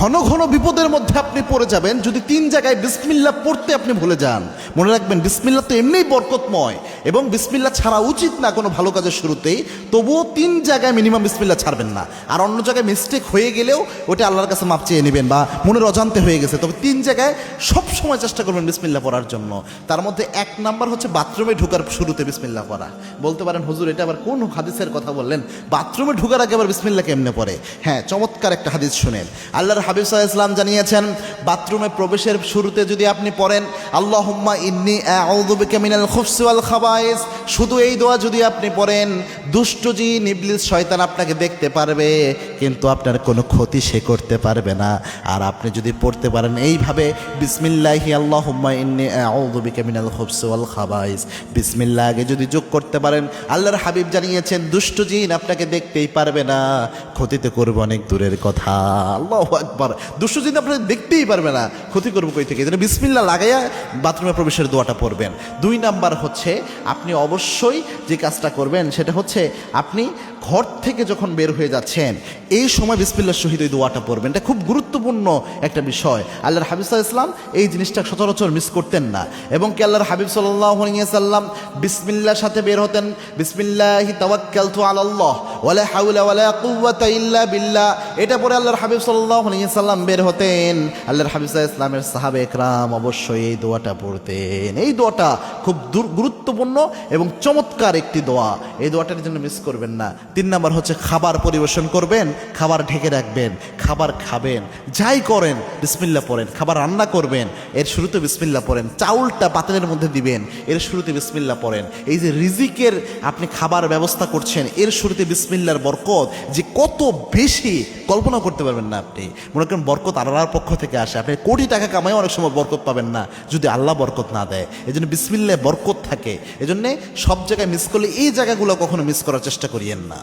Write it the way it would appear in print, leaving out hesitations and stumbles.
ঘন ঘন বিপদের মধ্যে আপনি পড়ে যাবেন যদি 3 জায়গায় বিসমিল্লাহ পড়তে আপনি ভুলে যান। মনে রাখবেন বিসমিল্লাহ তো এমনিই বরকতময় এবং বিসমিল্লাহ ছাড়া উচিত না কোনো ভালো কাজের শুরুতেই, তবুও 3 জায়গায় মিনিমাম বিসমিল্লাহ ছাড়বেন না। আর অন্য জায়গায় মিস্টেক হয়ে গেলেও ওটা আল্লাহর কাছে মাপ চেয়ে নেবেন, বা মনের অজান্তে হয়ে গেছে, তবে 3 জায়গায় সব সময় চেষ্টা করবেন বিসমিল্লাহ পড়ার জন্য। তার মধ্যে 1 নাম্বার হচ্ছে বাথরুমে ঢোকার শুরুতে বিসমিল্লাহ পড়া। বলতে পারেন হুজুর এটা আবার কোন হাদিসের কথা বললেন, বাথরুমে ঢোকার আগে আবার বিসমিল্লাহ কেমনে পড়ে? হ্যাঁ, চমৎকার একটা হাদিস শুনেন। আল্লাহর হাবিব সাল্লাল্লাহু আলাইহি ওয়াসাল্লাম জানিয়েছেন বাথরুমে প্রবেশের শুরুতে যদি আপনি পড়েন আল্লাহুম্মা ইন্নী আউযু বিকা মিনাল খুবসি ওয়াল খাবায়েস, শুধু এই দোয়া যদি আপনি পড়েন, দুষ্ট জিন ইবলিস শয়তান আপনাকে দেখতে পারবে কিন্তু আপনার কোনো ক্ষতি সে করতে পারবে না। আর আপনি যদি পড়তে পারেন এইভাবে বিসমিল্লাহি আল্লাহুম্মা ইন্নী আউযু বিকা মিনাল খুবসি ওয়াল খাবায়েস, বিসমিল্লাহ আগে যদি যোগ করতে পারেন, আল্লাহর হাবিব জানিয়েছেন দুষ্ট জিন আপনাকে দেখতেই পারবে না, ক্ষতিতে করবে অনেক দূরের কথা। আল্লাহু আকবার, দুষ্ট জিন আপনাকে দেখতেই পারবে না, ক্ষতি করবে কই থেকে? এজন্য বিসমিল্লাহ লাগাইয়া বাথরুমে প্রবেশের দোয়াটা পড়বেন। 2 নাম্বার হচ্ছে আপনি অবশ্যই যে কাজটা করবেন সেটা হচ্ছে আপনি ঘর থেকে যখন বের হয়ে যাচ্ছেন এই সময় বিসমিল্লাহর সহিত ওই দোয়াটা পড়বেন। এটা খুব গুরুত্বপূর্ণ একটা বিষয়। আল্লাহর হাবিব সাল্লাল্লাহু আলাইহি ওয়াসাল্লাম এই জিনিসটা সচরাচর মিস করতেন না, এবং কি আল্লাহর হাবিব সাল্লাল্লাহু আলাইহি ওয়াসাল্লাম বিসমিল্লাহর সাথে বের হতেন। বিসমিল্লাহি তাওয়াক্কালতু আলাল্লাহ ওয়ালা হাওলা ওয়ালা কুওয়াতা ইল্লা বিল্লাহ, এটা পরে আল্লাহর হাবিব সাল্লাল্লাহু আলাইহি ওয়াসাল্লাম বের হতেন। আল্লাহর হাবিব সাল্লাল্লাহু আলাইহি ওয়াসাল্লামের সাহাবে একরাম অবশ্যই এই দোয়াটা পড়তেন। এই দোয়াটা খুব গুরুত্বপূর্ণ এবং চমৎকার একটি দোয়া, এই দোয়াটার জন্য মিস করবেন না। 3 নাম্বার হচ্ছে খাবার পরিবেশন করবেন, খাবার ঢেকে রাখবেন, খাবার খাবেন, যাই করেন বিসমিল্লাহ পড়েন। খাবার রান্না করবেন, এর শুরুতে বিসমিল্লাহ পড়েন। চাউলটা পাতিলের মধ্যে দিবেন, এর শুরুতে বিসমিল্লাহ পড়েন। এই যে রিজিকের আপনি খাবার ব্যবস্থা করছেন, এর শুরুতে বিসমিল্লাহর বরকত যে কত বেশি কল্পনা করতে পারবেন না আপনি। মনে করেন বরকত আল্লাহর পক্ষ থেকে আসে, আপনি কোটি টাকা কামাই অনেক সময় বরকত পাবেন না যদি আল্লাহ বরকত না দেয়। এই জন্য বিসমিল্লাহ বরকত থাকে। এজন্যে সব জায়গায় মিস করলে এই জায়গাগুলো কখনো মিস করার চেষ্টা করিয়েন না।